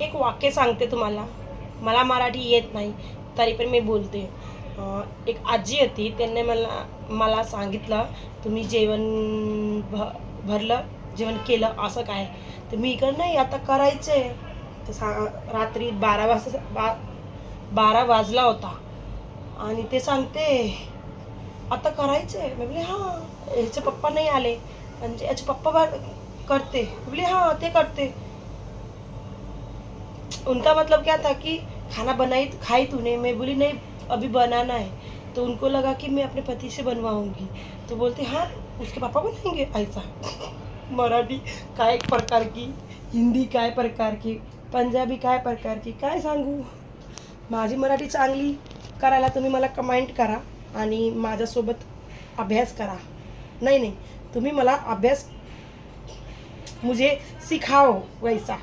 एक वाक्य सांगते तुम्हाला. मला मराठी येत नाही तरी पण मी बोलते. एक आजी होती, त्यांनी मला सांगितलं, तुम्ही भरलं जेवण केलं असं काय. तर मी इकडं नाही आता करायचं आहे. तर रात्री 12 वाजला होता आणि ते सांगते आता करायचं आहे. मी बोले हां. याचे पप्पा नाही आले म्हणजे याचे पप्पा करते. बोले हाँ ते करते. उनका मतलब क्या था कि खाना खाई तूने. मैं बोली नहीं अभी बनाना है. तो उनको लगा कि मैं अपने पति से बनवाऊंगी. तो बोलते हाँ उसके पापा बनाएंगे ऐसा. मराठी काय प्रकार की, हिंदी काय प्रकार की, पंजाबी काय प्रकार की, काय सांगू. माझी मराठी चांगली करायला तुम्ही मला कमेंट करा आणि माझ्यासोबत अभ्यास करा. नहीं तुम्ही मला अभ्यास मुझे सिखाओ वैसा.